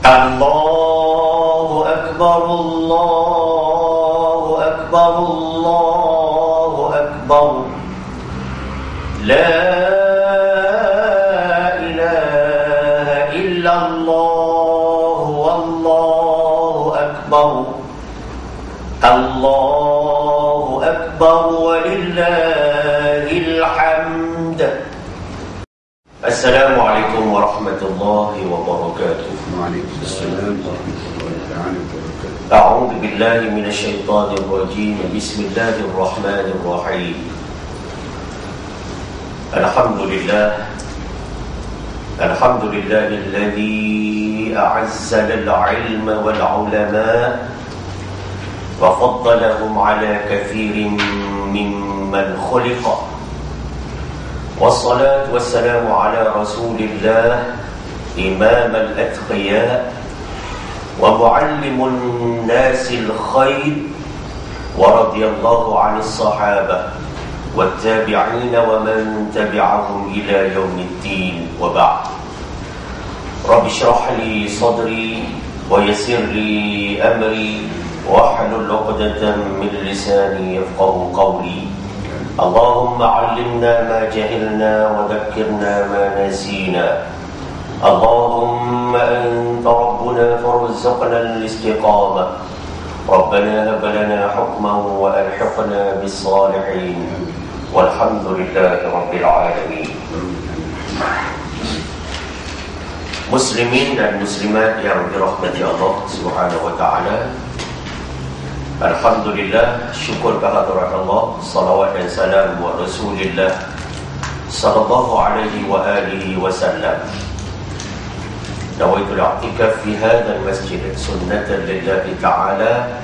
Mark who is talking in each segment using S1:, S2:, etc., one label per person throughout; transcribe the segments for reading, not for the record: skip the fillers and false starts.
S1: Allahu Akbar, Allahu Akbar, Allahu Akbar. La ilaha illallah, Wallahu Akbar. Allahu Akbar walillahil hamd. Assalamualaikum warahmatullahi wabarakatuh.
S2: Waalaikumsalam warahmatullahi wabarakatuh.
S1: A'udzu billahi minasyaitonir rajim. Bismillahirrahmanirrahim. Alhamdulillahilladzi a'azzana al-'ilma wal 'ulama wa faddalahum 'ala katsirin mimman khuliqa. Wassalatu wassalamu ala rasulillah imam al-atqiya wa muallimun nasil khair wa radiyallahu anis sahabah wa tabi'ina wa man tabi'ahum ila yaumiddin wa ba'd. Rabbi shrah li sadri wa yassir li amri wa hlul 'uqdatam min lisani yafqahu qawli. اللهم علمنا ما جهلنا وذكرنا ما نسينا. اللهم أنت ربنا فارزقنا الاستقامة. ربنا هب لنا حكما وألحقنا بالصالحين والحمد لله رب العالمين. Muslimin dan muslimat yang dirahmati Allah Subhanahu wa taala. Alhamdulillah, syukur kehadirat Allah, salawat dan salam wa Rasulillah sallallahu alaihi wa alihi wasallam. Nawaitul i'tikaf fi hadzal masjid sunnatan lillahi ta'ala.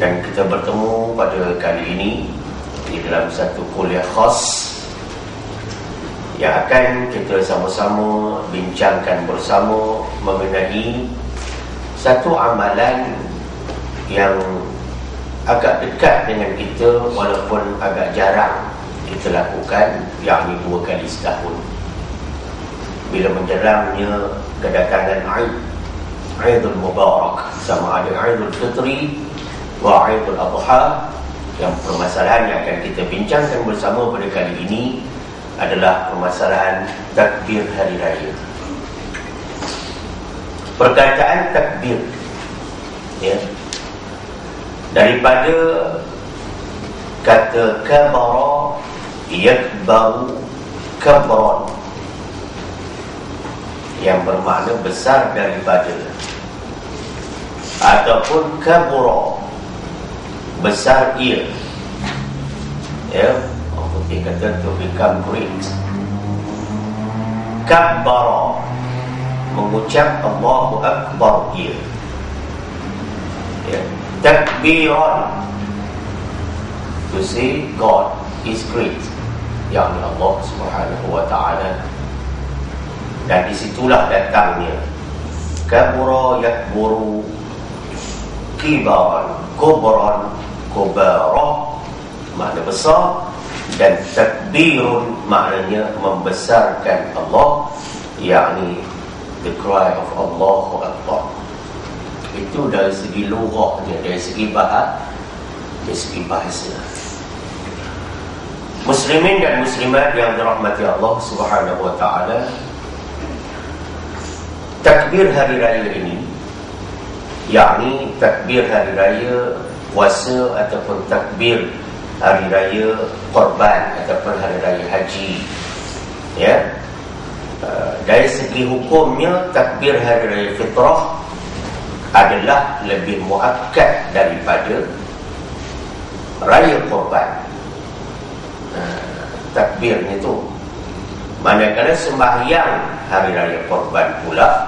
S1: Dan kita bertemu pada kali ini di dalam satu kuliah khas yang akan kita sama-sama bincangkan bersama mengenai satu amalan yang agak dekat dengan kita walaupun agak jarang kita lakukan, yakni 2 kali setahun bila menjelamnya kedatangan Aidul Mubarak, sama ada Aidul Fitri wa Aidul Adha. Yang permasalahan yang akan kita bincangkan bersama pada kali ini adalah permasalahan takbir hari raya. Perkataan takbir, ya, daripada kata kabara yakbaru kabran, yang bermakna besar besar ia. Ya, orang putih kata to become great. Kabbara, mengucap Allahu Akbar ia. Ya, takbiran, to say God is great, yakni Allah Subhanahu wa ta'ala. Dan disitulah datangnya kabura yakburu, kibaran, kubran, kubara makna besar, dan takbirun maknanya membesarkan Allah, yakni the cry of Allahu Akbar. Itu dari segi lughahnya, dari segi bahasa. Muslimin dan muslimat yang dirahmati Allah Subhanahu wa ta'ala, takbir hari raya ini, yakni takbir hari raya puasa ataupun takbir hari raya korban ataupun hari raya haji, ya, dari segi hukumnya takbir hari raya fitrah adalah lebih muakkad daripada raya korban. Takbirnya itu, manakala sembahyang hari raya korban pula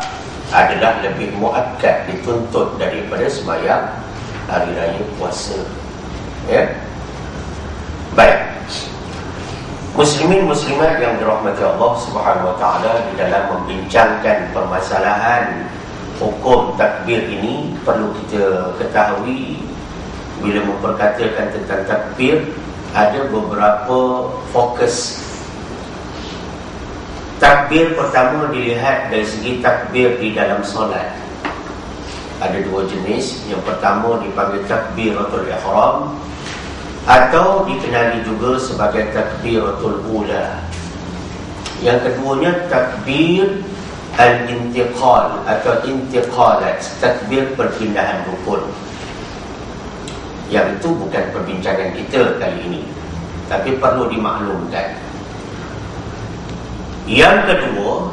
S1: adalah lebih muakkad, dituntut daripada sembahyang hari raya puasa. Ya, baik. Muslimin muslimat yang dirahmati Allah Subhanahu wa ta'ala, di dalam membincangkan permasalahan hukum takbir ini, perlu kita ketahui, bila memperkatakan tentang takbir, ada beberapa fokus. Takbir pertama dilihat dari segi takbir di dalam solat. Ada dua jenis. Yang pertama dipanggil takbiratul ihram, atau dikenali juga sebagai takbiratul ula. Yang keduanya takbir al-intiqal atau intiqalat, takbir perpindahan rukun. Yang itu bukan perbincangan kita kali ini, tapi perlu dimaklumkan. Yang kedua,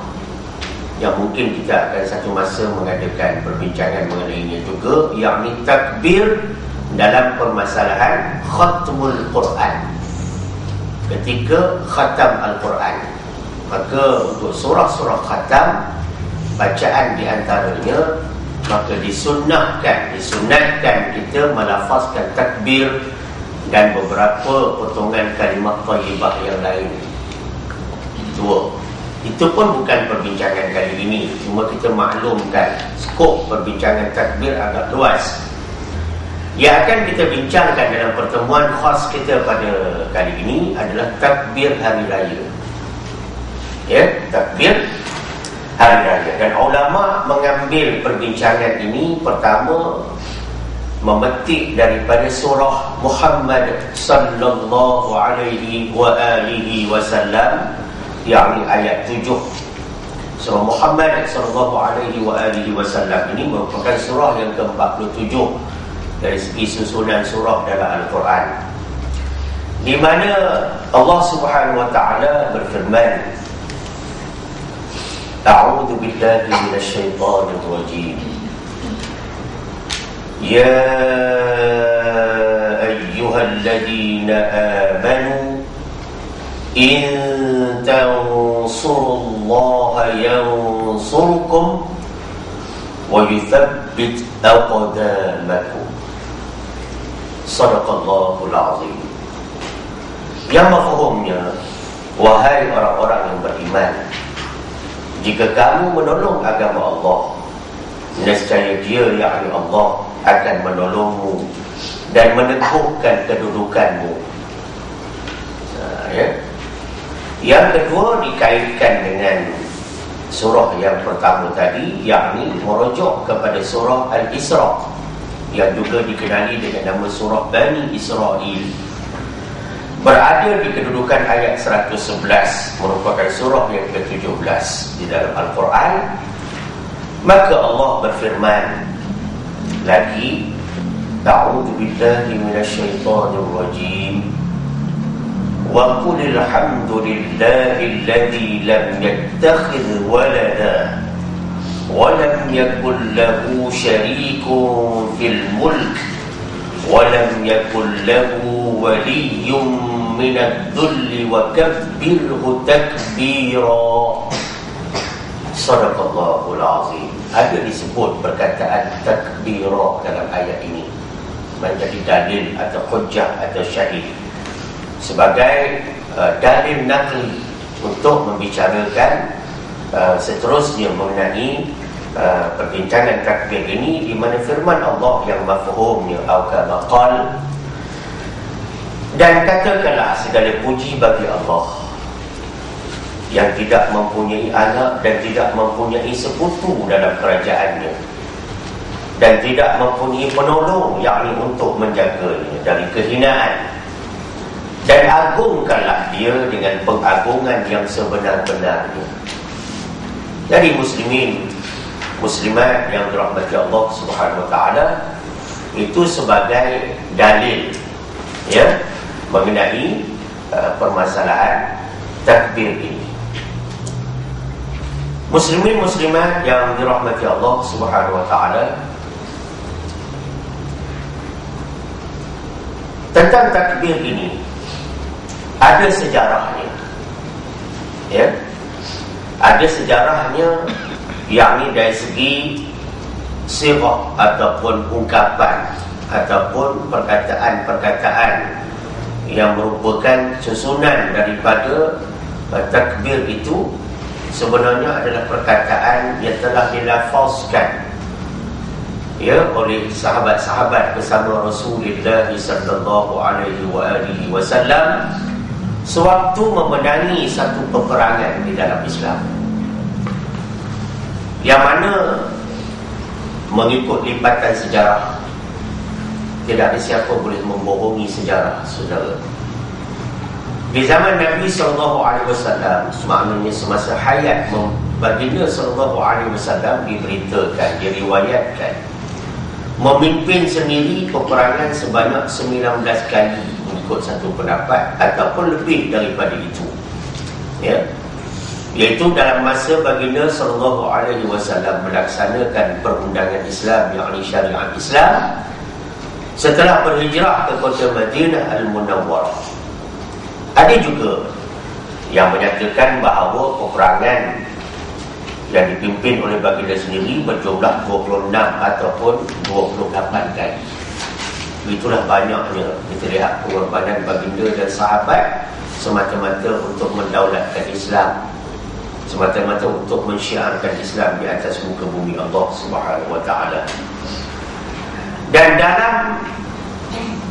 S1: yang mungkin kita akan satu masa mengadakan perbincangan mengenainya juga, yakni takbir dalam permasalahan khatmul Quran. Ketika khatam Al-Quran, maka untuk surah-surah khatam, bacaan di antaranya, maka disunatkan kita melafazkan takbir dan beberapa potongan kalimat thayyibah yang lain. Dua. Itu pun bukan perbincangan kali ini, cuma kita maklumkan skop perbincangan takbir agak luas. Yang akan kita bincangkan dalam pertemuan khas kita pada kali ini adalah takbir hari raya. Ya, takbir hari raya. Dan ulama mengambil perbincangan ini pertama memetik daripada surah Muhammad sallallahu alaihi wa alihi wasallam, yakni ayat 7. Surah Muhammad sallallahu alaihi wa alihi wasallam ini merupakan surah yang ke-47 dari segi susunan surah dalam Al-Quran, di mana Allah Subhanahu wa ta'ala berfirman, A'udzu billahi minasyaitonir rajim. Ya ayyuhalladzina amanu in tansurullaha yansurkum wa yuthabbit aqdamakum. Sadaqallahul azim. Yang mafhumnya, wahai orang-orang yang beriman, jika kamu menolong agama Allah, nescaya Dia, yakni Allah, akan menolongmu dan meneguhkan kedudukanmu. Ya. Yang kedua dikaitkan dengan surah yang pertama tadi, yakni merujuk kepada surah Al-Isra, yang juga dikenali dengan nama surah Bani Israel, berada di kedudukan ayat 111, merupakan surah yang ke-17 di dalam Al-Quran. Maka Allah berfirman lagi, A'udzu billahi minasyaitonir rajim. Wa qulil hamdulillahi alladzi lam yattakhidh walada wa lam yakul lahu syarikun fil mulk walam yakul lahu waliyyun minadh-dhulli wa kabbirhu takbira. Sadaqallahul azim. Ada disebut perkataan takbira dalam ayat ini menjadi dalil atau hujjah atau syahid sebagai dalil naqli untuk membicarakan seterusnya mengenai perbincangan takbir ini, di mana firman Allah yang mafhumnya atau kama qala, dan katakanlah segala puji bagi Allah yang tidak mempunyai anak dan tidak mempunyai sekutu dalam kerajaannya, dan tidak mempunyai penolong yakni untuk menjaganya dari kehinaan, dan agungkanlah dia dengan pengagungan yang sebenar-benarnya. Jadi muslimin muslimat yang dirahmati Allah Subhanahu wa taala, itu sebagai dalil ya mengenai permasalahan takbir ini. Muslimin muslimat yang dirahmati Allah Subhanahu wa taala, tentang takbir ini ada sejarahnya. Ya. Ada sejarahnya, yakni dari segi sirah ataupun ungkapan ataupun perkataan-perkataan yang merupakan susunan daripada takbir itu sebenarnya adalah perkataan yang telah dilafazkan ya oleh sahabat-sahabat bersama Rasulullah sallallahu alaihi wasallam sewaktu memenangi satu peperangan di dalam Islam, yang mana mengikut lipatan sejarah tidak ada siapa boleh membohongi sejarah, saudara. Di zaman Nabi SAW, maknanya semasa hayat baginda SAW, diberitakan, diriwayatkan memimpin sendiri peperangan sebanyak 19 kali mengikut satu pendapat, ataupun lebih daripada itu ya, iaitu dalam masa baginda SAW melaksanakan perundangan Islam, yakni syariat Islam, setelah berhijrah ke kota Madinah Al-Munawwarah. Ada juga yang menyatakan bahawa peperangan yang dipimpin oleh baginda sendiri berjumlah 26 ataupun 28 kali. Itulah banyaknya kita lihat pengorbanan baginda dan sahabat semata-mata untuk mendaulatkan Islam, semata-mata untuk mensyiarkan Islam di atas muka bumi Allah Subhanahu wa taala. Dan dalam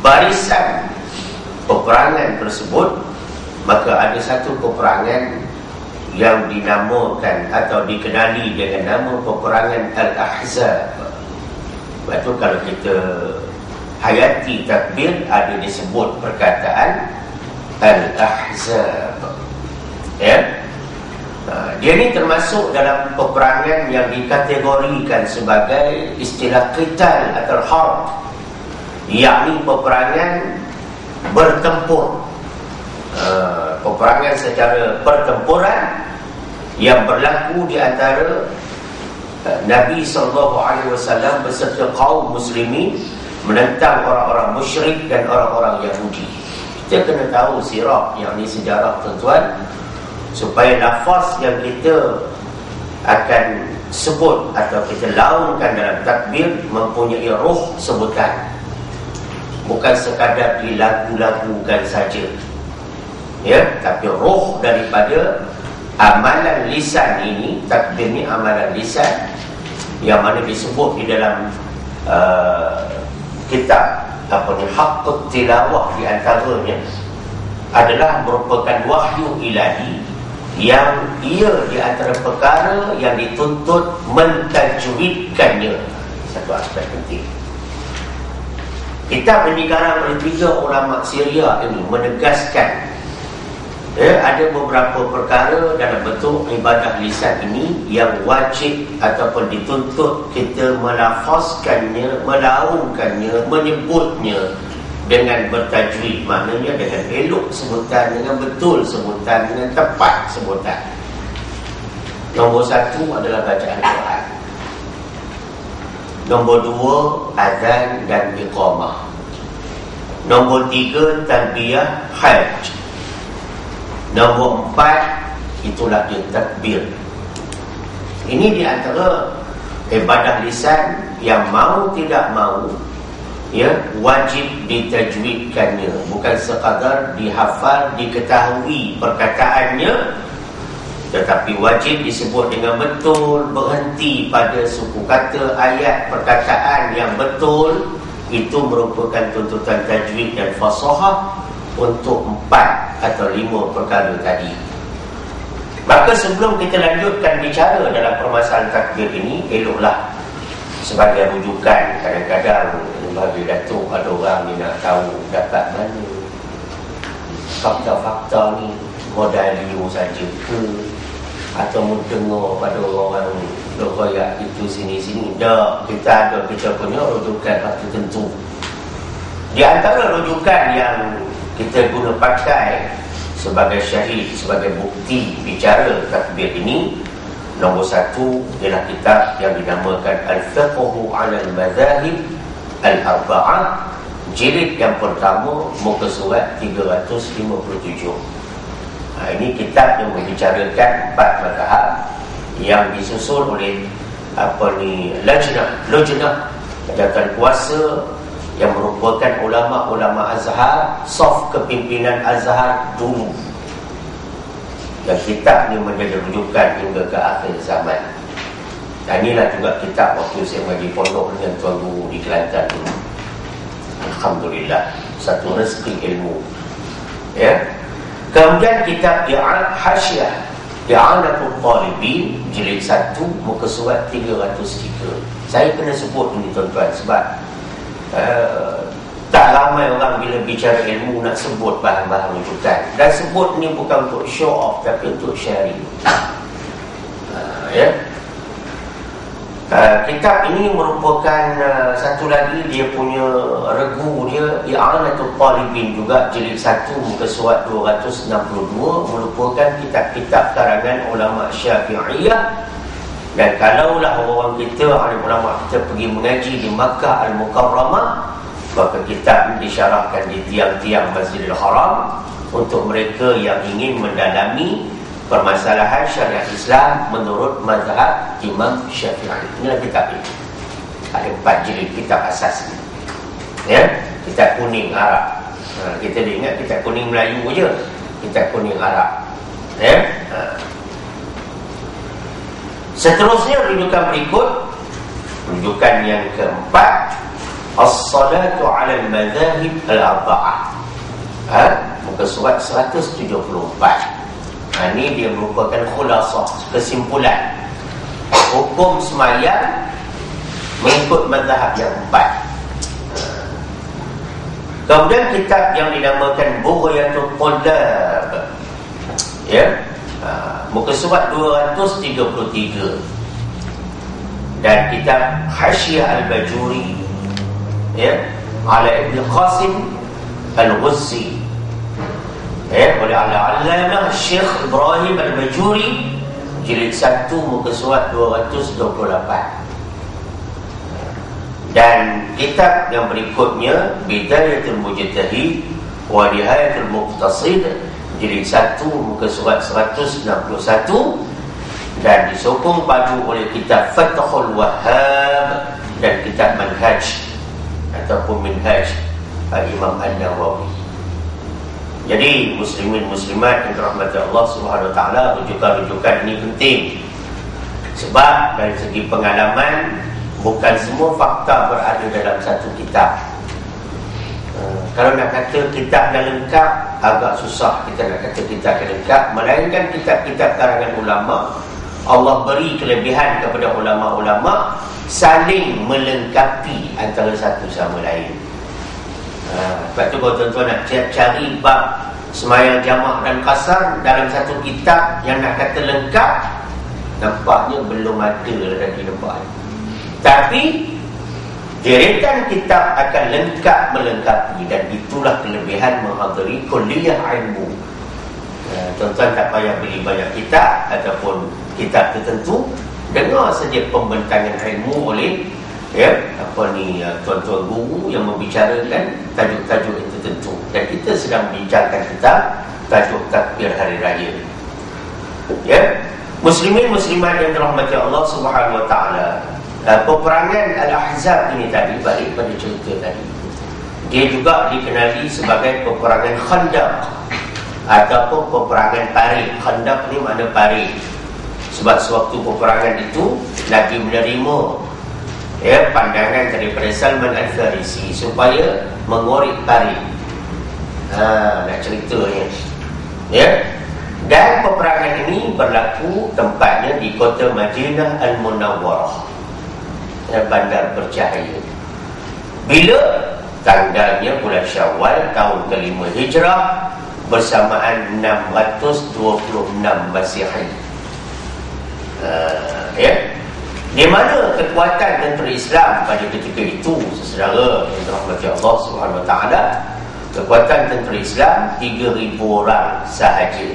S1: barisan peperangan tersebut, maka ada satu peperangan yang dinamakan atau dikenali dengan nama peperangan Al-Ahzab. Sebab itu kalau kita hayati takbir, ada disebut perkataan Al-Ahzab ya. Dia ni termasuk dalam peperangan yang dikategorikan sebagai istilah qital atau harb, yakni peperangan bertempur, peperangan secara pertempuran yang berlaku di antara Nabi SAW beserta kaum muslimin menentang orang-orang musyrik dan orang-orang Yahudi. Kita kena tahu sirah, yang ni sejarah, tuan-tuan, supaya lafaz yang kita akan sebut atau kita laungkan dalam takbir mempunyai roh sebutan, bukan sekadar dilagu-lagukan saja ya, tapi roh daripada amalan lisan ini. Takbir ni amalan lisan yang mana disebut di dalam kitab Haqqut Tilawah, di antaranya adalah merupakan wahyu ilahi yang ia di antara perkara yang dituntut mentajwidkannya. Satu aspek penting. Kitab yang dikarang oleh 3 ulama Syria ini menegaskan ada beberapa perkara dalam bentuk ibadah lisan ini yang wajib ataupun dituntut kita melafazkannya, melaungkannya, menyebutnya dengan bertajwid, maknanya dengan elok sebutan, dengan betul sebutan, dengan tepat sebutan. Nombor 1 adalah bacaan Quran. Nombor 2 azan dan iqamah. Nombor 3 talbiyah hajj. Nombor 4 itulah dia takbir. Ini di antara ibadah lisan yang mau tidak mau wajib ditajwidkannya, bukan sekadar dihafal, diketahui perkataannya, tetapi wajib disebut dengan betul, berhenti pada suku kata, ayat, perkataan yang betul. Itu merupakan tuntutan tajwid dan fasahah untuk 4 atau 5 perkara tadi. Maka sebelum kita lanjutkan bicara dalam permasalahan takbir ini, eloklah sebagai rujukan. Kadang-kadang bagi Datuk ada orang ni nak tahu dapat mana fakta-fakta ni, modalio saja ke, atau mendengar pada orang berkoyak itu sini-sini. Tak, kita punya rujukan tertentu. Di antara rujukan yang kita guna pakai sebagai syahid, sebagai bukti bicara takbir ini, nombor 1 ialah kitab yang dinamakan Al-Fiqhu 'ala al-Madzahib Al-Arba'ah, jilid yang pertama, muka surat 357. Ini kitab yang membicarakan 4 mazhab yang disusun oleh lajnah jabatan kuasa yang merupakan ulama-ulama Azhar, saf kepimpinan Azhar dulu. Dan kitab ini menjadi rujukan hingga ke akhir zaman. Dan inilah juga kitab waktu saya mengaji pondok dengan tuan guru di Kelantan dulu. Alhamdulillah, satu rezeki ilmu. Kemudian kitab Hasyiah I'anatul Talibin, jilid 1, muka surat 303. Saya kena sebut ini tuan-tuan sebab tak ramai orang bila bicara ilmu nak sebut bahan-bahan rujukan. Dan sebut ni bukan untuk show off, tapi untuk sharing. Kitab ini merupakan satu lagi dia punya regu dia, I'anatul Talibin juga, jilid 1, muka surat 262, merupakan kitab-kitab karangan ulama Syafi'iyah. Dan kalaulah orang kita, ulama kita pergi mengaji di Makkah Al-Mukarramah, maka kitab ini disyarahkan di tiang-tiang Masjidil Haram untuk mereka yang ingin mendalami permasalahan syariat Islam menurut mazhab Imam Syafi'i. Inilah kitab ini. Ada 4 jilid kitab asas ini. Kitab kuning Arab. Kita ingat kitab kuning Melayu je, kitab kuning Arab. Seterusnya rujukan berikut, rujukan yang keempat, As-salatu 'ala al-madzahib al-arba'ah. Muka surat 174. Ini dia merupakan khulasah, kesimpulan hukum semayang mengikut mazhab yang 4. Kemudian kitab yang dinamakan Bughyatul Tullab, muka surat 233. Dan kitab Hasyiah Al-Bajuri ala Ibn Qasim Al-Ghuzzi, oleh Al-Allamah Syekh Ibrahim Al-Bajuri, jilid 1, muka surat 228. Dan kitab yang berikutnya Bidayatul Mujtahid wa Nihayatul Muqtasid, jilid 1, muka surat 161. Dan disokong padu oleh kitab Fathul Wahhab dan kitab Manhaj ataupun Minhaj Imam An-Nawawi. Jadi muslimin muslimat yang dirahmati Allah Subhanahu wa taala, rujukan-rujukan ini penting. Sebab dari segi pengalaman, bukan semua fakta berada dalam satu kitab. Kalau nak kata kitab yang lengkap, agak susah kita nak kata kitab yang lengkap. Melainkan kitab-kitab karangan ulama, Allah beri kelebihan kepada ulama-ulama saling melengkapi antara satu sama lain. Sebab tu kalau tuan-tuan nak cari bab semayang jamak dan qasar dalam satu kitab yang nak kata lengkap, nampaknya belum ada lagi nampak. Tapi deretan kitab akan lengkap melengkapi, dan itulah kelebihan menghadiri kuliah ilmu. Tuan-tuan tak payah beli banyak kitab ataupun kitab tertentu, dengar saja pembentangan ilmu oleh tuan-tuan guru yang membicarakan tajuk-tajuk yang tertentu, dan kita sedang membincangkan tentang tajuk takbir hari raya. Muslimin muslimat yang dirahmati Allah Subhanahu wa taala, peperangan Al-Ahzab ini tadi, balik pada cerita tadi, dia juga dikenali sebagai peperangan Khandaq ataupun peperangan Parit. Khandaq ni makna parit. Sebab sewaktu peperangan itu Nabi menerima pandangan daripada Salman Al-Farisi supaya mengorek parit. Nak ceritanya. Dan peperangan ini berlaku tempatnya di kota Madinah Al-Munawwarah, bandar bercahaya. Bila? Tanggalnya bulan Syawal tahun ke-5 Hijrah bersamaan 626 Masihi. Di mana kekuatan tentera Islam pada ketika itu, saudara yang dirahmati Allah Subhanahu wa taala, kekuatan tentera Islam 3,000 orang sahaja.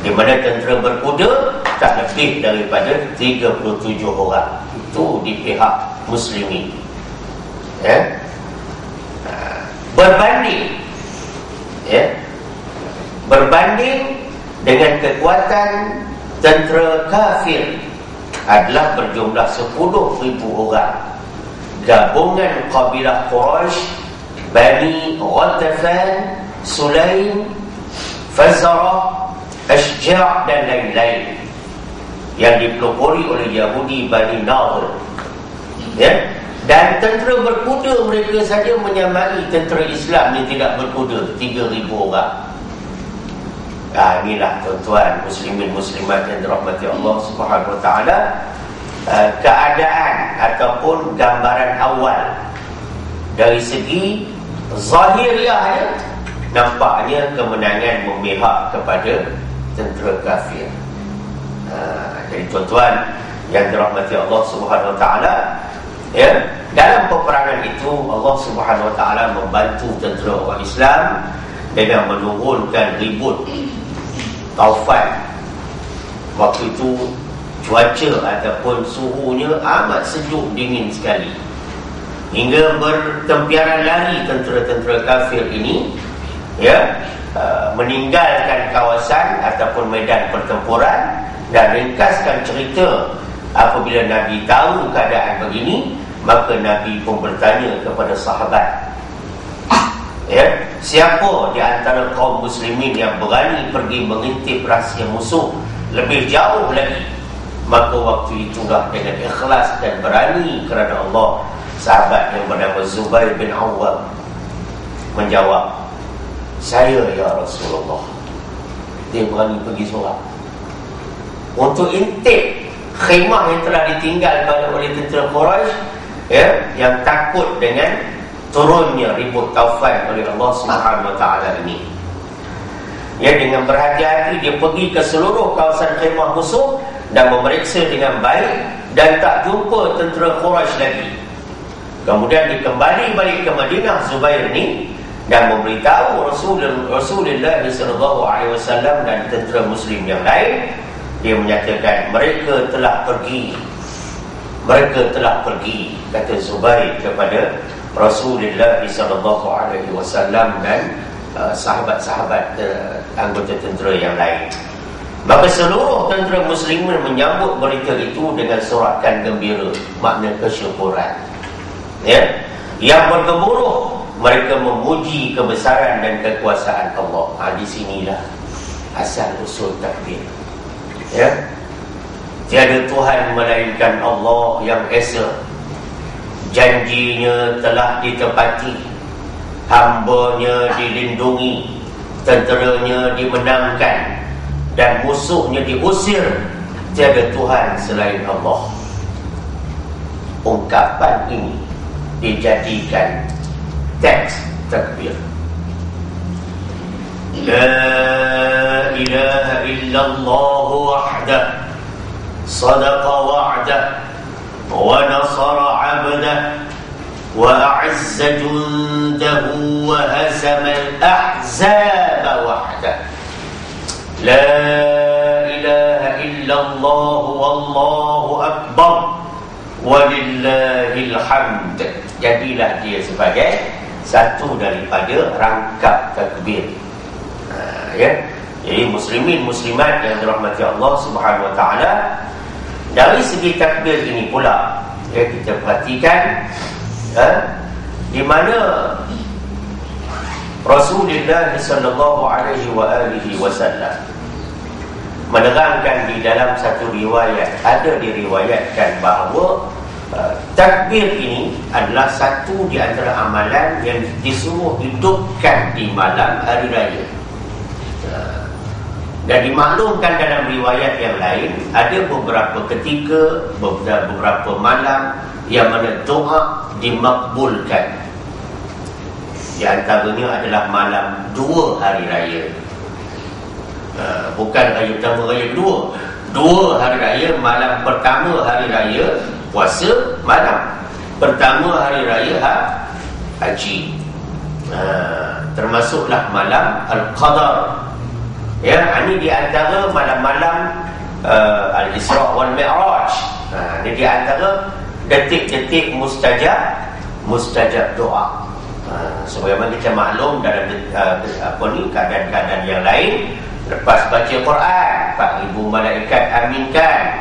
S1: Di mana tentera berkuda tak lebih daripada 37 orang. Itu di pihak Muslimin. Berbanding dengan kekuatan tentera kafir adalah berjumlah 10,000 orang. Gabungan kabilah Quraisy, Bani Ghatafan, Sulaim, Fazarah, Ashja' dan lain-lain yang dipelopori oleh Yahudi Bani Nadir. Dan tentera berkuda mereka saja menyamai tentera Islam yang tidak berkuda, 3,000 orang. Inilah tuan-tuan muslimin muslimat yang dirahmati Allah Subhanahu wa taala, keadaan ataupun gambaran awal dari segi zahiriah, nampaknya kemenangan memihak kepada tentera kafir. Jadi tuan-tuan yang dirahmati Allah Subhanahu wa taala, dalam peperangan itu Allah Subhanahu wa taala membantu tentera orang Islam dengan menurunkan ribut Taufan. Waktu itu cuaca ataupun suhunya amat sejuk, dingin sekali, hingga bertempiaran lari tentera-tentera kafir ini meninggalkan kawasan ataupun medan pertempuran. Dan ringkaskan cerita, apabila Nabi tahu keadaan begini, maka Nabi pun bertanya kepada sahabat, siapa di antara kaum muslimin yang berani pergi mengintip rahsia musuh lebih jauh lagi? Maka waktu itulah dengan ikhlas dan berani kerana Allah, sahabat yang bernama Zubair bin Awwam menjawab, saya ya Rasulullah. Dia berani pergi seorang untuk intip khemah yang telah ditinggal oleh tentera Quraisy, yang takut dengan turunnya ribut Taufan oleh Allah Subhanahu wa taala ini. Dengan berhati-hati dia pergi ke seluruh kawasan khemah musuh dan memeriksa dengan baik, dan tak jumpa tentera Quraisy lagi. Kemudian dia kembali balik ke Madinah, Zubair ni, dan memberitahu Rasulullah sallallahu alaihi wasallam dan tentera muslim yang lain. Dia menyatakan mereka telah pergi, kata Zubair kepada Rasulullah sallallahu alaihi wasallam dan sahabat-sahabat anggota tentera yang lain. Maka seluruh tentera muslimin menyambut berita itu dengan sorakan gembira, makna kesyukuran. Yang bergemuruh, mereka memuji kebesaran dan kekuasaan Allah. Di sinilah asal usul takbir. Tiada Tuhan melainkan Allah yang Esa. Janjinya telah ditepati, hambanya dilindungi, tenteranya dimenangkan, dan musuhnya diusir. Tiada Tuhan selain Allah. Ungkapan ini dijadikan teks takbir. La ilaha illallah wahdah, sadaqa wa'dah, wa nasara 'abdah, wa a'azza jundahu, wa hazama al-ahzaba wahdah. La ilaha illallah wallahu akbar, walillahil hamd. Jadilah dia sebagai satu daripada rangkap takbir. Ya. Jadi muslimin muslimat yang dirahmati Allah Subhanahu wa taala, dari segi takbir ini pula ya, kita perhatikan di mana Rasulullah sallallahu alaihi wasallam menerangkan di dalam satu riwayat, ada diriwayatkan bahawa takbir ini adalah satu di antara amalan yang disuruh hidupkan di malam hari raya. Dan dimaklumkan dalam riwayat yang lain, ada beberapa ketika, beberapa malam yang mana doa dimakbulkan. Di antaranya adalah malam 2 hari raya. Bukan raya pertama, raya kedua. 2 hari raya, malam pertama hari raya puasa, malam pertama hari raya haji. Termasuklah malam Al-Qadar. Ya, ini di antara malam-malam Al-Isra' wal Mi'raj. Ini di antara detik-detik mustajab doa. Sebagaimana kita maklum dalam keadaan-keadaan yang lain, lepas baca Quran 4,000 malaikat aminkan.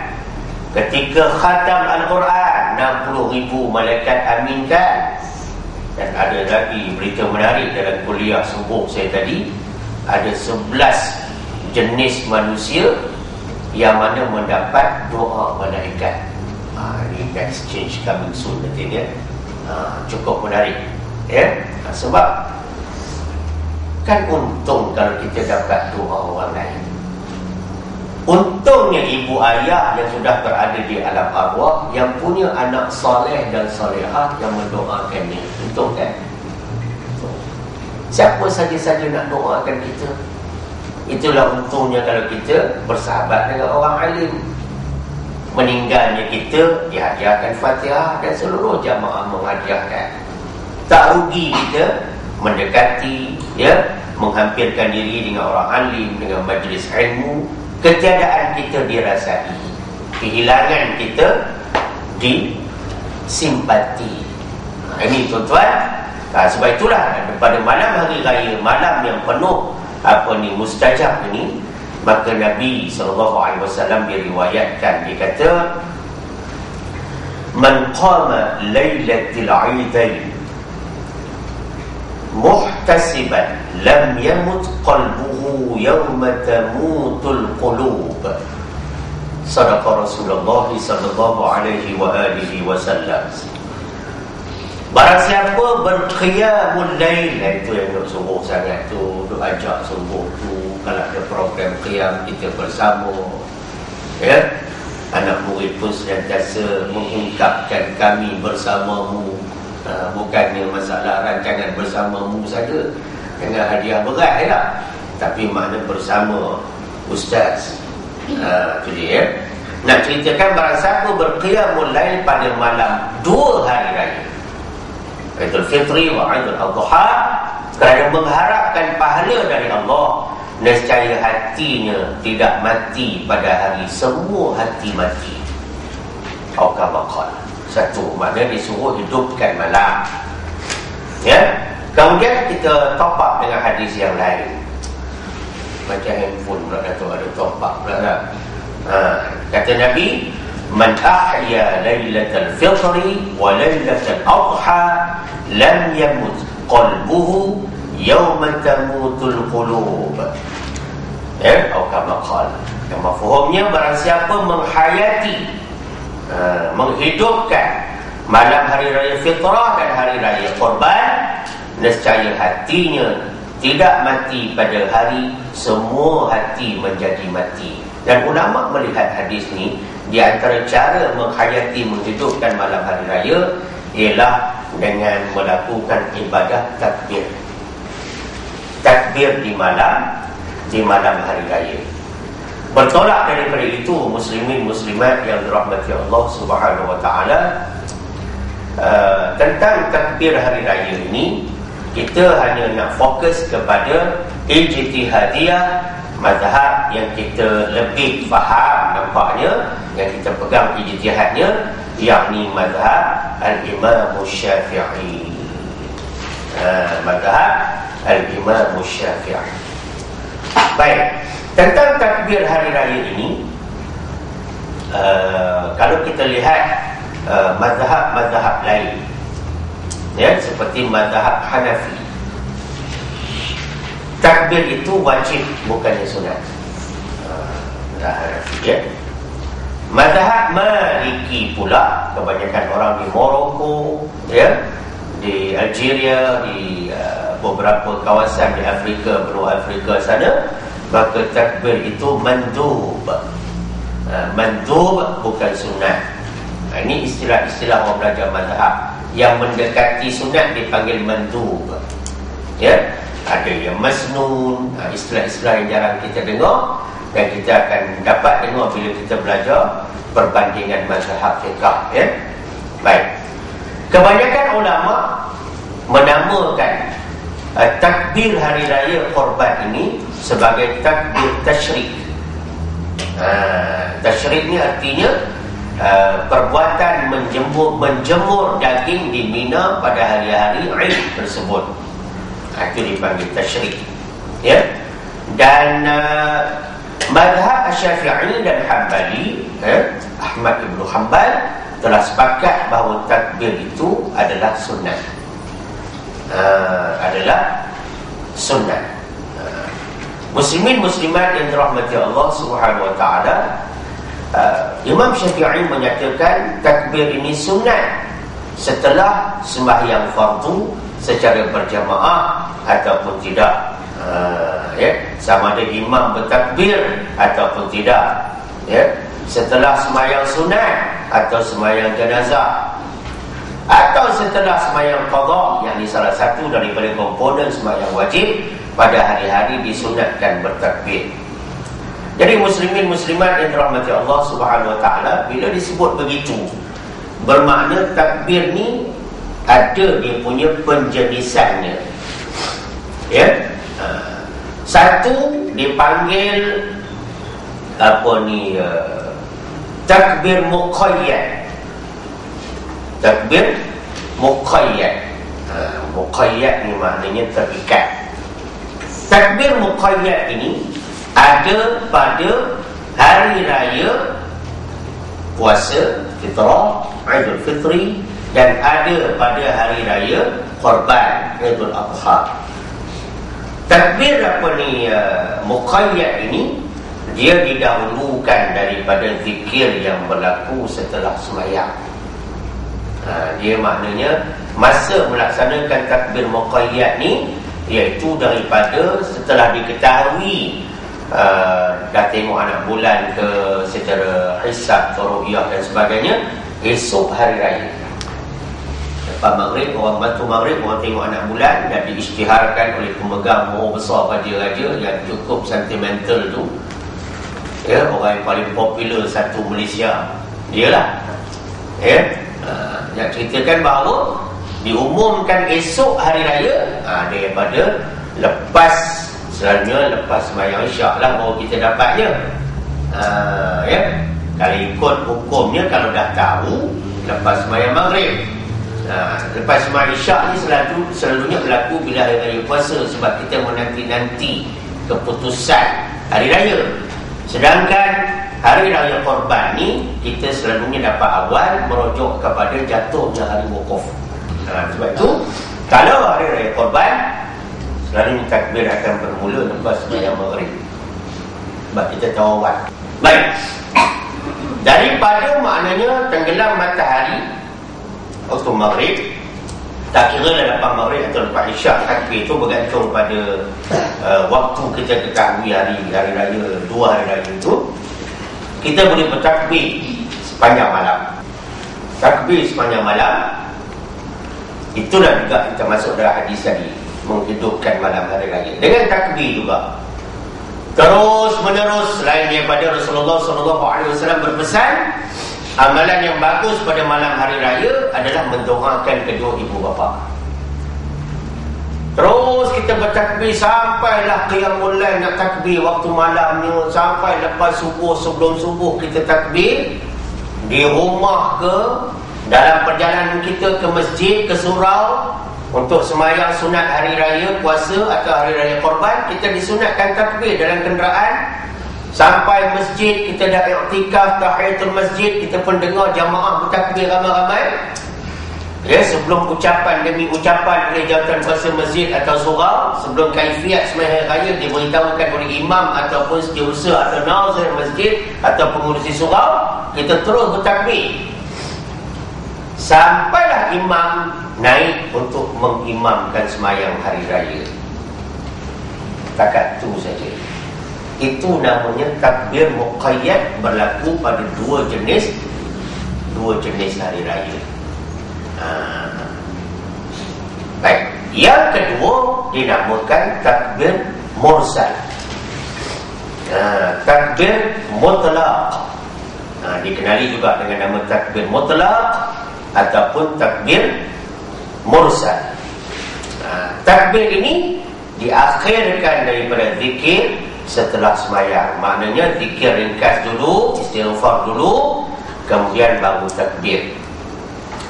S1: Ketika khatam Al-Quran 60,000 malaikat aminkan. Dan ada lagi berita menarik dalam kuliah subuh saya tadi, ada 11 jenis manusia yang mana mendapat doa malaikat. Ini next change coming soon nanti ya. Cukup menarik ya. Sebab kan untung kalau kita dapat doa orang lain. Untungnya ibu ayah yang sudah berada di alam arwah, yang punya anak soleh dan solehah yang mendoakannya. Untung kan? Siapa saja-saja nak doakan kita. Itulah untungnya kalau kita bersahabat dengan orang alim. Meninggalnya kita dihadiahkan Fatihah dan seluruh jamaah menghadiahkan. Tak rugi kita mendekati ya, menghampirkan diri dengan orang alim, dengan majlis ilmu. Ketiadaan kita dirasai, kehilangan kita disimpati. Ini tuan-tuan. Sebab itulah pada malam hari raya, malam yang penuh mustajab ini, maka Nabi SAW diriwayatkan, dia kata, man qama lailatul aidain muhtasiban lam yamut qalbuhu yawma tamutul qulub. Sadaqa Rasulullah sallallahu alaihi wasallam. Barang siapa berqiyamul lail, itu yang duk subuh sangat tu, duk ajak subuh tu, kalau ada program qiyam kita bersama ya. Anak murid pun sentiasa mengungkapkan kami bersamamu. Bukannya masalah rancangan bersamamu saja dengan hadiah berat ya, tapi makna bersama ustaz. Itu dia. Nak ceritakan barang siapa berqiyamul lail pada malam 2 hari raya, Idul Fitri wa Idul Adha, kerana mengharapkan pahala dari Allah, nescaya hatinya tidak mati pada hari semua hati mati. Al-Kabaqal. Satu, maknanya disuruh hidupkan malam. Ya. Kemudian kita top up dengan hadis yang lain. Macam handphone pula Dato' ada top up pula. Kata Nabi, man ahya lailatul fitri wa lailatul adha lam yamut qalbuhu yawma tamutul qulub. Ya, atau kama qala. Yang mafhumnya, barang siapa menghayati, menghidupkan malam hari raya fitrah dan hari raya Qurban, nescaya hatinya tidak mati pada hari semua hati menjadi mati. Dan ulama melihat hadis ni, di antara cara menghayati, menghidupkan malam hari raya ialah dengan melakukan ibadah takbir. Takbir di malam hari raya. Bertolak daripada itu, muslimin muslimat yang dirahmati Allah Subhanahu wa taala, tentang takbir hari raya ini, kita hanya nak fokus kepada ijtihadiyah mazhab yang kita lebih faham nampaknya, yang kita pegang ijtihadnya, yakni mazhab al-Imam Syafi'i. Mazhab al-Imam Syafi'i. Baik, tentang takbir hari raya ini, kalau kita lihat mazhab-mazhab lain, ya, seperti mazhab Hanafi, takbir itu wajib, bukannya sunat. Ya. Mazhab Maliki pula, kebanyakan orang di Morocco, ya, di Algeria, di beberapa kawasan di Afrika, benua Afrika sana, maka takbir itu mandub. Mandub bukan sunat. Ini istilah-istilah orang belajar mazhab. Yang mendekati sunat dipanggil mandub. Ya, ada yang masnun, istilah-istilah yang jarang kita dengar, dan kita akan dapat dengar bila kita belajar perbandingan mazhab fiqh, ya. Baik. Kebanyakan ulama menamakan takbir hari raya Qurban ini sebagai takbir tasyrik. Tasyrik ni artinya perbuatan menjemur daging di Mina pada hari-hari Eid tersebut. Itu dipanggil tasyrik, ya. Dan mazhab Syafi'i dan Hanbali, Ahmad bin Hanbal telah sepakat bahawa takbir itu adalah sunnah. Adalah sunnah. Muslimin muslimat yang dirahmati Allah Subhanahu wa taala, Imam Syafi'i menyatakan takbir ini sunnah setelah sembahyang fardu secara berjamaah ataupun tidak. Ya, sama ada imam bertakbir ataupun tidak, ya, setelah sembahyang sunat atau sembahyang jenazah, atau setelah sembahyang qadha, yakni salah satu daripada komponen sembahyang wajib pada hari-hari disunatkan bertakbir. Jadi muslimin muslimat yang dirahmati Allah Subhanahu wa taala, bila disebut begitu, bermakna takbir ni ada dia punya penjenisannya, ya. Satu dipanggil takbir muqayyad. Takbir muqayyad. Muqayyad ni maknanya terikat. Takbir muqayyad ini ada pada hari raya puasa fitrah, Aidul Fitri, dan ada pada hari raya Qurban, Aidul Adha. Takbir muqayyad ini dia didahulukan daripada zikir yang berlaku setelah sembahyang. Dia maknanya masa melaksanakan takbir muqayyad ni, iaitu daripada setelah diketahui dah tengok anak bulan ke secara hisab, ru'yah dan sebagainya, esok hari raya. Lepas maghrib, orang bantu maghrib, orang tengok anak bulan dan diisytiharkan oleh pemegang mohon besar raja-raja yang cukup sentimental tu, ya, orang yang paling popular satu Malaysia, dialah, ya. Nak ceritakan bahawa diumumkan esok hari raya, daripada lepas, selalunya lepas sembahyang isyak lah baru kita dapatnya, ya. Kalau ikut hukumnya, kalau dah tahu lepas sembahyang maghrib. Lepas sembahyang isyak ni selalunya berlaku bila hari raya puasa, sebab kita menanti-nanti keputusan hari raya. Sedangkan hari raya Qurban ni kita selalunya dapat awal merujuk kepada jatuhnya hari wukuf. Sebab itu kalau hari raya Qurban, selalunya takbir akan bermula lepas sembahyang maghrib, sebab kita tahu awal. Baik, daripada maknanya tenggelam matahari waktu maghrib, tak kira lah lepas maghrib atau lepas isyak, takbir itu bergantung pada waktu kita ketahui hari raya, 2 hari raya itu. Kita boleh bertakbir sepanjang malam. Takbir sepanjang malam, itulah juga kita masuk dalam hadis tadi, menghidupkan malam hari raya dengan takbir juga. Terus menerus, selain daripada Rasulullah SAW berpesan, amalan yang bagus pada malam hari raya adalah mendoakan kedua ibu bapa. Terus kita bertakbir sampailah qiyamul lail, nak takbir waktu malamnya, sampai lepas subuh, sebelum subuh kita takbir. di rumah ke, dalam perjalanan kita ke masjid, ke surau untuk sembahyang sunat hari raya puasa atau hari raya korban, kita disunatkan takbir dalam kenderaan. Sampai masjid, kita dah iktikaf tahiyatul masjid, kita pun dengar jamaah bertakbir ramai-ramai. Ya, sebelum ucapan demi ucapan oleh jawatan bahasa masjid atau surau, sebelum kaifiat sembahyang raya diberitahukan oleh imam ataupun setiausaha atau nazir masjid atau pengurusi surau, kita terus bertakbir sampailah imam naik untuk mengimamkan sembahyang hari raya. Takat tu saja. Itu namanya takbir muqayyad, berlaku pada dua jenis hari raya. Baik, yang kedua dinamakan takbir mursal. Takbir mutlaq, dikenali juga dengan nama takbir mutlaq ataupun takbir mursal. Takbir ini diakhirkan daripada zikir setelah sembahyang. Maknanya zikir ringkas dulu, istighfar dulu, kemudian baru takbir.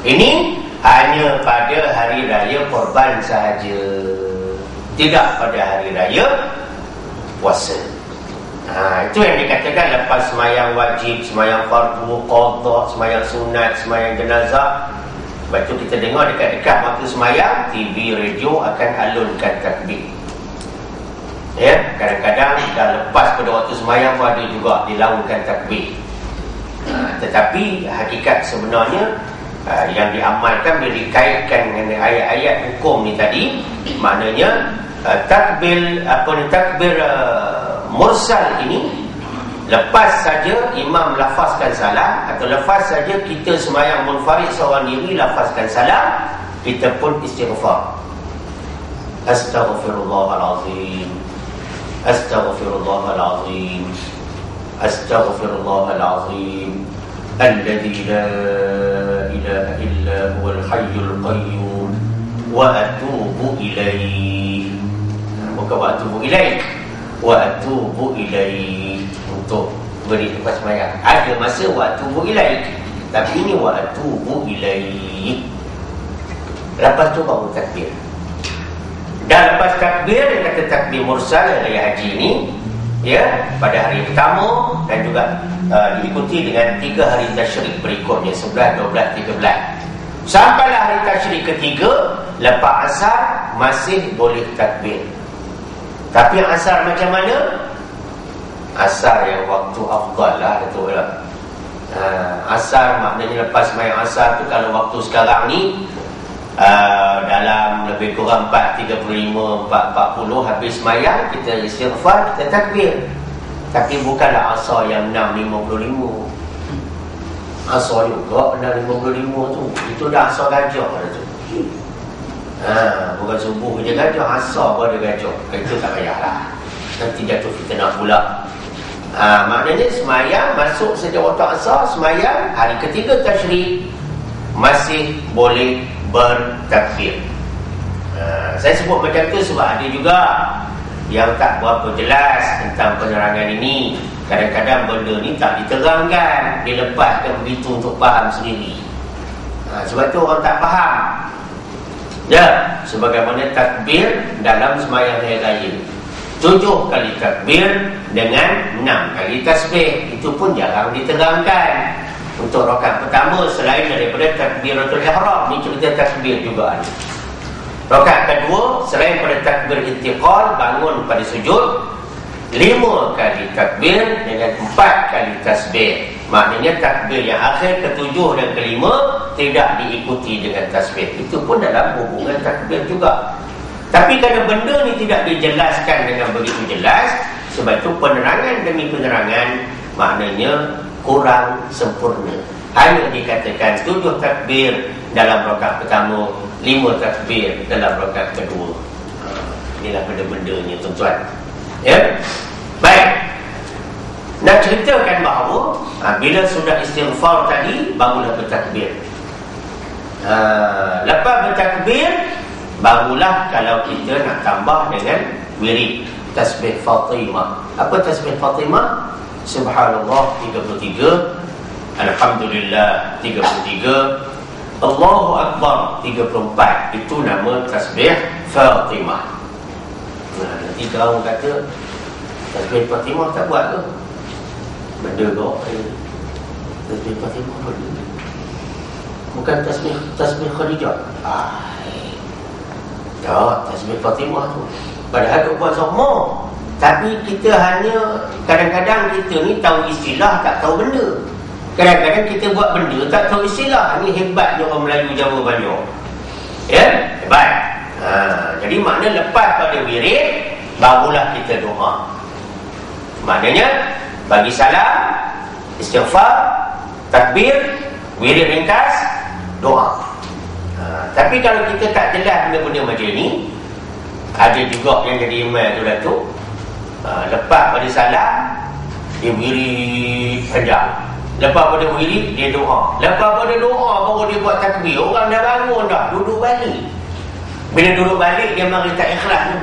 S1: Ini hanya pada hari raya korban sahaja, tidak pada hari raya puasa. Itu yang dikatakan lepas sembahyang wajib, sembahyang fardu, qadha, sembahyang sunat, sembahyang jenazah. Sebab itu kita dengar dekat-dekat waktu sembahyang, TV, radio akan alunkan takbir. Ya, kadang-kadang dah lepas pada waktu sembahyang pun ada juga dilaungkan takbir. Tetapi hakikat sebenarnya yang diamalkan bila dikaitkan dengan ayat-ayat hukum ni tadi, maknanya takbir mursal ini lepas saja imam lafazkan salam atau lepas saja kita sembahyang munfarid seorang diri lafazkan salam, kita pun istighfar. Astaghfirullahalazim, astaghfirullahalazim, astaghfirullahalazim, alladzi la ilaha illa huwal hayyul qayyum wa atubu ilaih. Bukan wa atubu ilaih, wa atubu ilaih untuk beri lepas sembahyang. Ada masa wa atubu ilaih, tapi ini wa atubu ilaih. Lepas tu baru takbir. Dan lepas takbir, yang kata takbir mursal raya haji ini, ya, pada hari pertama dan juga diikuti dengan 3 hari tasyrik berikutnya, 11, 12, 13. Sampailah hari tasyrik ketiga, lepas asar masih boleh takbir. Tapi yang asar macam mana? Asar yang waktu afdal lah, betul tak? Asar maknanya lepas sembahyang asar tu, kalau waktu sekarang ni dalam lebih kurang 4.35, 4.40 habis sembahyang, kita istighfar, kita takbir. Tapi bukanlah asar yang 6.55. Asar juga 6.55 tu, itu dah asar gajah dah tu. Bukan subuh je gajah, asar pun ada gajah. Itu tak payahlah, nanti jatuh fitnah pula. Maknanya sembahyang masuk saja waktu asar, sembahyang hari ketiga tasyrik masih boleh bertakbir. Saya sebut macam tu sebab ada juga yang tak berapa jelas tentang penerangan ini. Kadang-kadang benda ni tak diterangkan, dilepaskan begitu untuk faham sendiri. Sebab tu orang tak faham. Ya, sebagaimana takbir dalam sembahyang hari raya, 7 kali takbir dengan 6 kali tasbih, itu pun jarang diterangkan. Untuk rakaat pertama, selain daripada takbiratul ihram, ni cerita takbir juga ada. Rakaat kedua, selain pada takbir intiqal, bangun pada sujud, 5 kali takbir dengan 4 kali tasbih. Maknanya takbir yang akhir, ke-7 dan ke-5 tidak diikuti dengan tasbih. Itu pun dalam hubungan takbir juga. Tapi kerana benda ni tidak dijelaskan dengan begitu jelas, sebab itu penerangan demi penerangan maknanya kurang sempurna. Hanya dikatakan 7 takbir dalam rakaat pertama, 5 takbir dalam rakaat kedua. Inilah benda-bendanya, tuan-tuan. Ya, baik. Nak ceritakan bahawa bila sudah istighfar tadi, barulah bertakbir. Lepas bertakbir, barulah kalau kita nak tambah dengan wirid tasbih Fatimah. Apa tasbih Fatimah? Subhanallah 33, Alhamdulillah 33, Allahu Akbar 34. Itu nama tasbih Fatimah. Nanti orang kata tasbih Fatimah tak buat ke? Benda kau tasbih Fatimah bukan tasbih Khadijah. Tak, tasbih Fatimah tu padahal tu buat semua. Tapi kita hanya kadang-kadang kita ni tahu istilah, tak tahu benda. Kadang-kadang kita buat benda tak tahu istilah. Ini hebatnya orang Melayu Jawa banyak. Ya, hebat. Jadi makna lepas pada wirid barulah kita doa. Maknanya bagi salam, istighfar, takbir, wirid ringkas, doa. Tapi kalau kita tak jelas benda-benda macam ni, ada juga yang jadi imam tu Datuk, lepas pada salam dia wirid panjang, lepas pada wirid dia doa, lepas pada doa baru dia buat takbir. Orang dah bangun dah, duduk balik. Bila duduk balik dia mari tak ikhlas tu.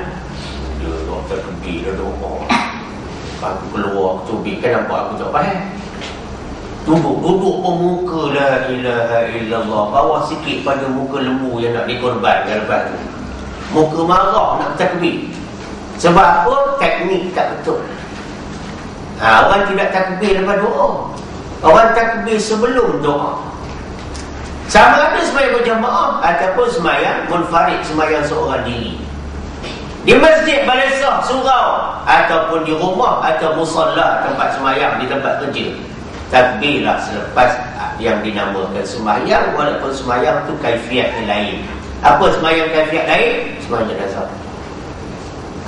S1: Dia doa takbir, dia doa. Aku keluar tubik kan, nampak aku tak faham. Duduk pun muka la ilaha illallah, bawah sikit pada muka lembu yang nak dikorbankan lepas tu. Muka marah nak takbir. Sebab apa? Teknik tak betul. Orang tidak takbir lepas doa. Orang takbir sebelum doa. Sama ada sembahyang berjamaah ataupun sembahyang munfarid, sembahyang seorang diri. Di masjid, balesah, surau, ataupun di rumah atau musalla, tempat sembahyang, di tempat kerja. Takbirlah selepas yang dinamakan sembahyang, walaupun sembahyang tu kaifiatnya lain. Apa sembahyang kaifiat lain? Sembahyang jenazah.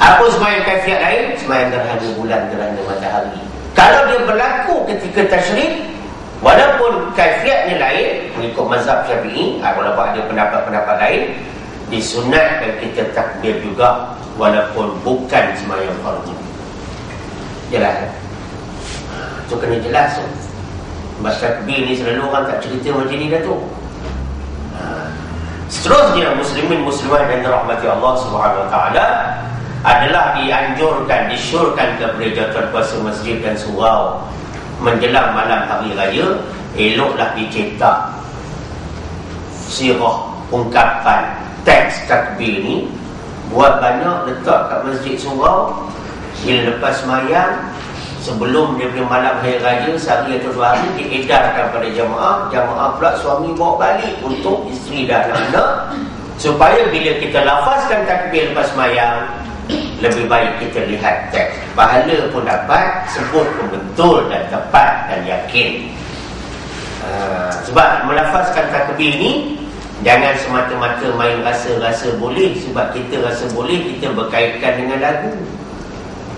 S1: Apa sembahyang kaifiat lain? Sembahyang gerhana bulan, gerhana matahari. Kalau dia berlaku ketika tasyrik, walaupun kaifiatnya lain, mengikut mazhab Syafi'i, walaupun ada pendapat-pendapat lain, disunatkan kita takbir juga walaupun bukan sembahyang fardu. Jelas kan? Itu kena jelas tu. Sebab takbir ni selalu orang tak cerita macam ni dah tu. Seterusnya muslimin muslimat dan rahmati Allah Subhanahu wa taala adalah dianjurkan, disyorkan kepada jawatan kuasa masjid dan surau menjelang malam hari raya, eloklah dicetak sirah ungkapan teks takbir ni, buat banyak, letak kat masjid surau. Bila lepas sembahyang, sebelum daripada malam hari raya, sehari atau 2 hari, diedarkan pada jamaah pula suami bawa balik untuk isteri dan anak, supaya bila kita lafazkan takbir lepas sembahyang, lebih baik kita lihat teks. Pahala pun dapat, sebut pun betul dan tepat dan yakin. Sebab melafazkan takbir ni jangan semata-mata main rasa-rasa boleh. Sebab kita rasa boleh, kita berkaitkan dengan lagu.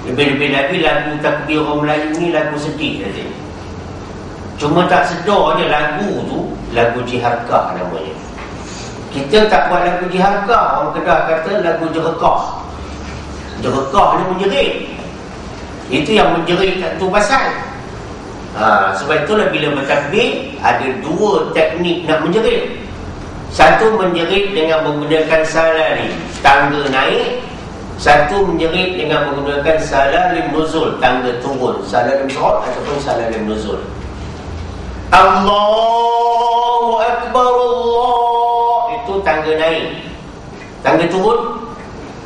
S1: Lebih-lebih lagi lagu takbir orang Melayu ni lagu sedih saja. Cuma tak sedar je lagu tu lagu jiharkah namanya. Kita tak buat lagu jiharkah, orang Kedah kata lagu jerekah. Jerekah ni menjerit. Itu yang menjerit tu pasal. Sebab itulah bila bertakbir ada 2 teknik nak menjerit. Satu menjerit dengan menggunakan salali, tangga naik. Satu menjerit dengan menggunakan salalim nuzul, tangga turun, salalim surut ataupun salalim nuzul. Allahu Akbar, Allah itu tangga naik. Tangga turun,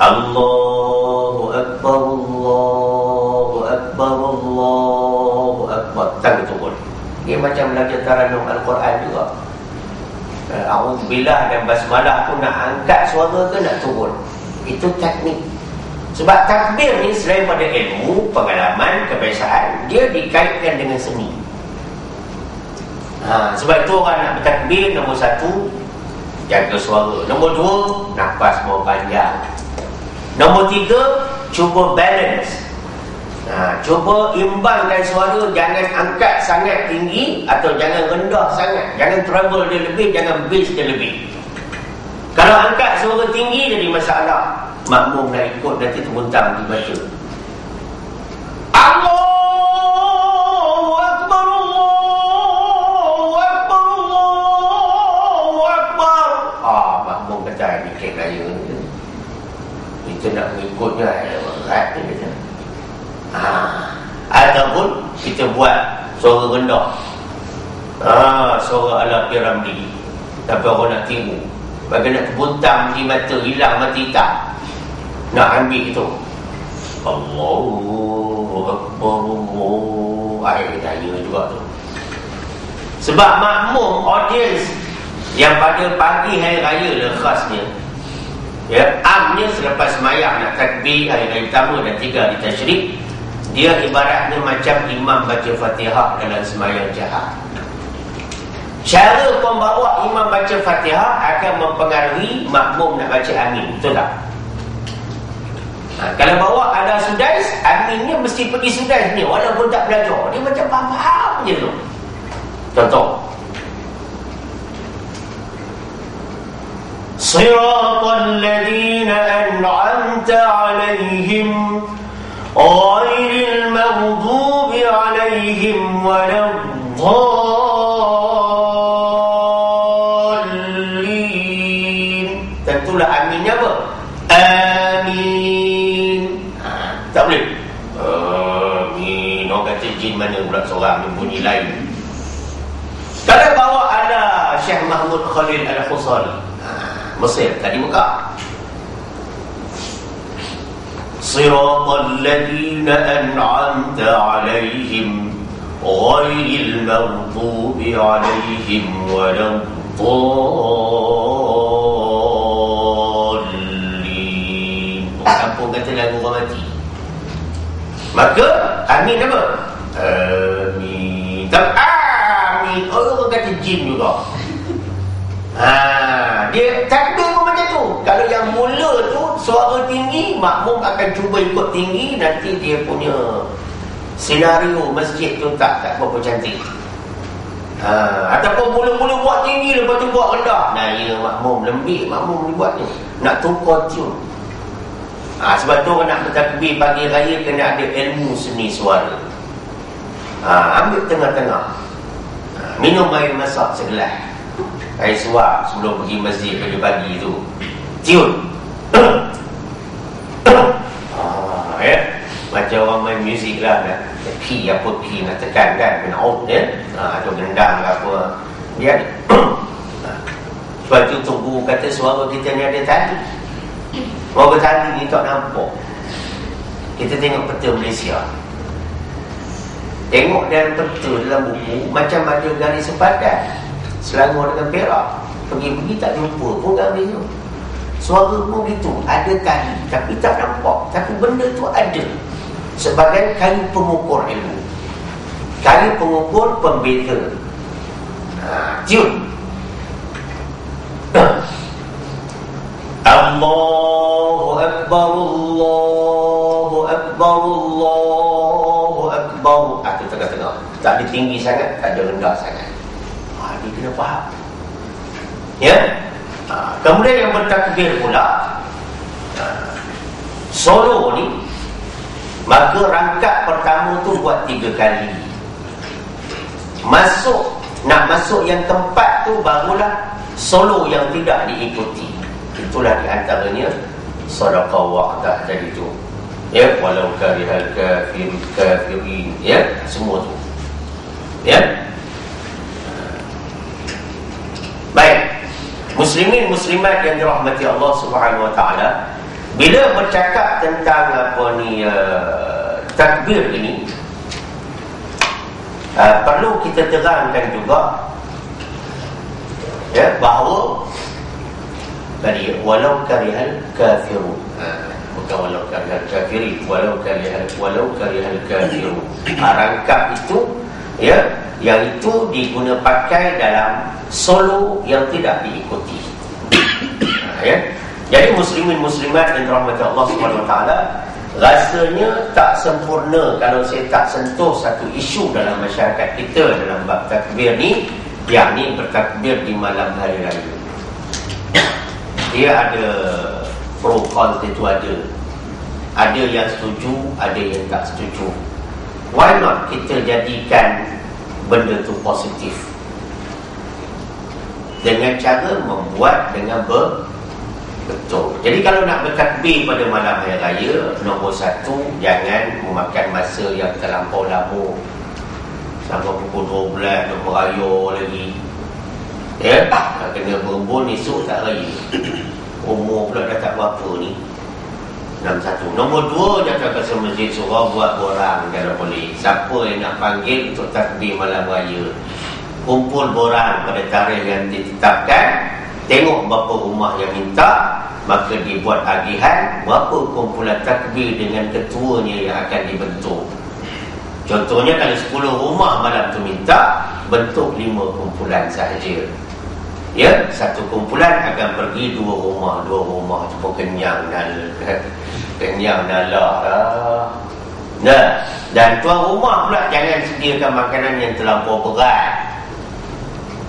S1: Allahu Akbar, Allahu Akbar, Allahu Akbar, tangga turun. Dia macam belajar taranum Al-Quran juga. A'udzubillah dan basmalah pun nak angkat suara ke nak turun. Itu teknik. Sebab takbir ni selain pada ilmu, pengalaman, kebiasaan, dia dikaitkan dengan seni. Sebab itu orang nak bertakbir, nombor 1, jaga suara. Nombor 2, nafas mau panjang. Nombor 3, cuba balance. Cuba imbangkan suara, jangan angkat sangat tinggi atau jangan rendah sangat. Jangan treble dia lebih, jangan bass dia lebih. Kalau angkat suara tinggi jadi masalah. Makmum nak ikut nanti terbuntang dibaca. Allahu Akbar, Allahu Akbar, Allahu Akbar. Makmum kata ni kek raya ni. Kita nak mengikutnya berat ni kata. Ataupun kita buat suara rendah. Suara ala piramli. Tapi orang nak tiru, bagi nak terbuntam di mata, hilang mati tak, nak ambil itu. Allahu Akbar, air tanya juga tu. Sebab makmum audience yang pada pagi hari raya lah khasnya, ya, amnya selepas semayang nak takbir hari raya pertama dan 3 di tasyrik, dia ibaratnya macam imam baca Fatihah dalam semayang jahat. Cara pembawa imam baca Fatihah akan mempengaruhi makmum nak baca amin, betul tak? Kalau bawa ada sudais, aminnya mesti pergi sudais ni, walaupun tak belajar, dia macam faham je tu. Contoh, Siratal ladzina an'amta 'alaihim ghairil maghdubi 'alaihim waladdallin. Tentulah aminnya apa? Amin. Tak boleh amin. Orang kata jin mana pula seorang ni bunyi lain. Kalau bawa ada Syekh Mahmud Khalil Al-Khusari, Mesir, tadi buka Siratal ladzina an'amta 'alaihim ghairil maghdubi 'alaihim waladdallin. Kampung kata lagu orang mati. Maka amin apa? Amin. Tak amin. Orang kata jin juga. Dia takbir pun macam tu. Kalau yang mula tu suara tinggi, makmum akan cuba ikut tinggi, nanti dia punya senario masjid tu tak berapa cantik. Ataupun mula-mula buat tinggi, lepas tu buat rendah. Nah, ya makmum lembik, makmum buat ni nak tukar tune. Sebab tu orang nak bertakbir pagi raya kena ada ilmu seni suara. Ambil tengah-tengah, minum air masak segelas, air suar sebelum pergi masjid pagi-pagi tu. Tune. Ya, macam orang main muzik lah, nak key apa key nak tekan kan, kena out ya. Atau gendang ke apa dia. Sebab tu tunggu kata suara kita ni ada tali. Suara tali ni tak nampak. Kita tengok peta Malaysia, tengok dalam peta dalam buku macam ada garis sepadan Selangor dengan Perak. Pergi-pergi tak jumpa pun garis tu. Suara pun gitu, ada tali tapi tak nampak, tapi benda tu ada sebagai kayu pengukur ilmu, kayu pengukur pembeza. Tune. Allahu Akbar, Allahu Akbar, Allahu Akbar. Itu tengah-tengah, tak ada tinggi sangat, tak ada rendah sangat. Dia kena faham, ya. Kemudian yang bertakbir pula solo ni, maka rangkap pertama tu buat 3 kali. Nak masuk yang keempat tu barulah solo yang tidak diikuti. Itulah diantaranya sadaqah wa'dah tadi tu, ya, walau karihal kafirin, ya, semua tu, ya. Baik, muslimin muslimat yang dirahmati Allah Subhanahu wa taala, bila bercakap tentang takbir ini, perlu kita terangkan juga, ya, bahawa tadi walau karihal kafirun, bukan walau karihal kafirin, walau karihal kafirun. Rangkap itu, ya, yang itu diguna pakai dalam solo yang tidak diikuti. Ya. Jadi muslimin muslimat yang dirahmati Allah Subhanahu wa taala, rasanya tak sempurna kalau saya tak sentuh satu isu dalam masyarakat kita dalam bab takbir ni, yakni bertakbir di malam hari raya. Dia ada pro kontra itu ada. Ada yang setuju, ada yang tak setuju. Why not kita jadikan benda tu positif dengan cara membuat dengan betul. Jadi kalau nak bertakbir pada malam hari raya, nombor 1, jangan memakan masa yang terlampau lama. sampai pukul 12 dah beraya lagi. Ya, nak kena berebun esok tak raya. Umur pula dah tak berapa ni, 61. Nombor 2, Jaga Kasar Masjid Surau buat borang kalau boleh. Siapa yang nak panggil untuk takbir malam raya, kumpul borang pada tarikh yang ditetapkan. Tengok berapa rumah yang minta, maka dibuat agihan berapa kumpulan takbir dengan ketuanya yang akan dibentuk. Contohnya kalau 10 rumah malam tu minta, bentuk 5 kumpulan sahaja. Ya, satu kumpulan akan pergi 2 rumah cuma kenyang nalah dah. Nah, dan tuan rumah pula jangan sediakan makanan yang terlampau berat.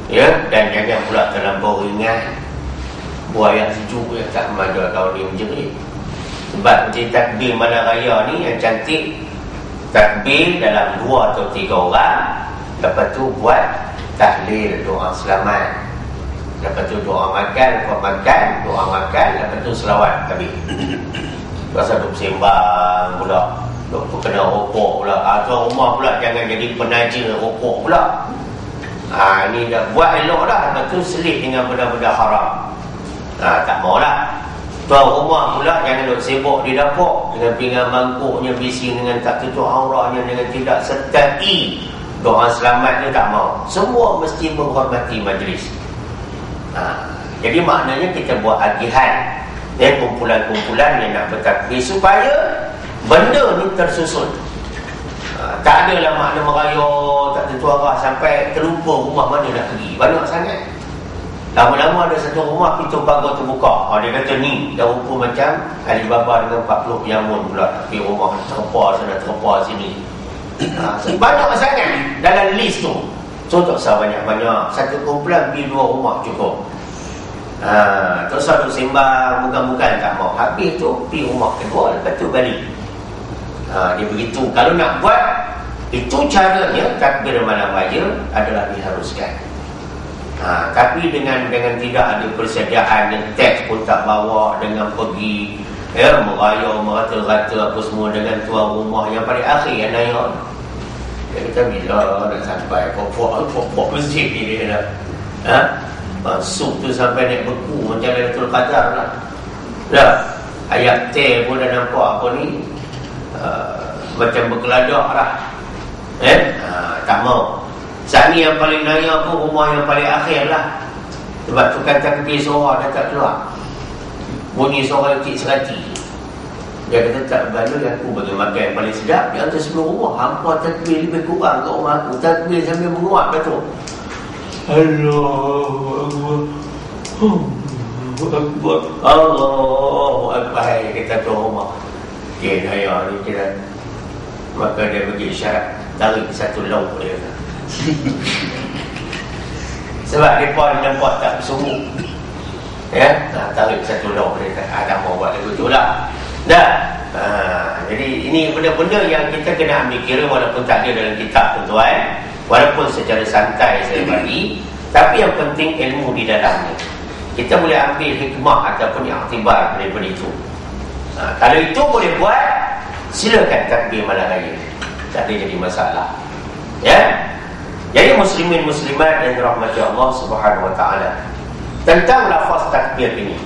S1: Ya, dan jangan pula terlampau ringan. Buah yang sejuk yang tak ada tahun ni menjerit. Sebab macam takbir malam raya ni yang cantik, takbir dalam 2 atau 3 orang. Lepas tu buat tahlil, doa selamat. Lepas tu doa makan, doa makan. Lepas tu selawat habis. Rasa duk sembang pula, duk kena rokok pula. Tuan rumah pula jangan jadi penajil rokok pula. Ni dah buat elok dah. Lepas tu selit dengan benda-benda haram. Tak maulah. Tuan rumah pula jangan duk sibuk di dapur dengan pinggan mangkuknya, bising dengan tak tutup auranya, dengan tidak sertai doa selamat dia tak mau. Semua mesti menghormati majlis. Jadi maknanya kita buat agihan, kumpulan-kumpulan yang nak bertakbir supaya benda ni tersusun. Tak adalah makna meraya tak tentu arah sampai terlupa rumah mana nak pergi. Banyak sangat. Lama-lama ada satu rumah pintu pagar terbuka. Dia kata ni dah rupa macam Alibaba dengan 40 penyamun pula. Tapi rumah terpa sana, terpa sini. Banyak sangat dalam list tu. So tak usah banyak-banyak. Satu kumpulan pergi 2 rumah cukup. Tak usah duk sembang bukan-bukan tak mau. Habis tu pergi rumah kedua, lepas tu balik. Dia begitu. Kalau nak buat, itu caranya takbir malam raya adalah diharuskan. Tapi dengan tidak ada persediaan, yang teks pun tak bawa, dengan pergi meraya, merata-rata apa semua dengan tuan rumah yang paling akhir yang naik. Dia kata bila nak sampai pokok masjid ni dia dah sup tu sampai naik beku macam Lailatul Qadar lah. Dah ayat teh pun dah nampak apa ni, macam berkeladak lah. Tak mau. Saat ni yang paling naya pun rumah yang paling akhir lah. Sebab tukang takbir suara dah tak keluar, bunyi suara kecil serati. Dia kata tak baloi aku bagi makan yang paling sedap di antara 10 rumah. Hampa takbir lebih kurang kat rumah aku. Takbir sambil menguap betul. Allahu Akbar. Kita tu rumah naya ni kira. Maka dia bagi isyarat, tarik satu lauk dia. Sebab mereka nampak tak bersungguh. Tarik satu lauk dia. Ada mau buat lagu tu lah. Jadi ini benda-benda yang kita kena ambil kira, walaupun tak ada dalam kitab tuan-tuan, walaupun secara santai saya bagi, tapi yang penting ilmu di dalamnya. Kita boleh ambil hikmah ataupun iktibar daripada itu. Kalau itu boleh buat, silakan takbir malam raya, tak ada jadi masalah. Jadi muslimin muslimat yang dirahmati Allah Subhanahu wa taala, tentang lafaz takbir ini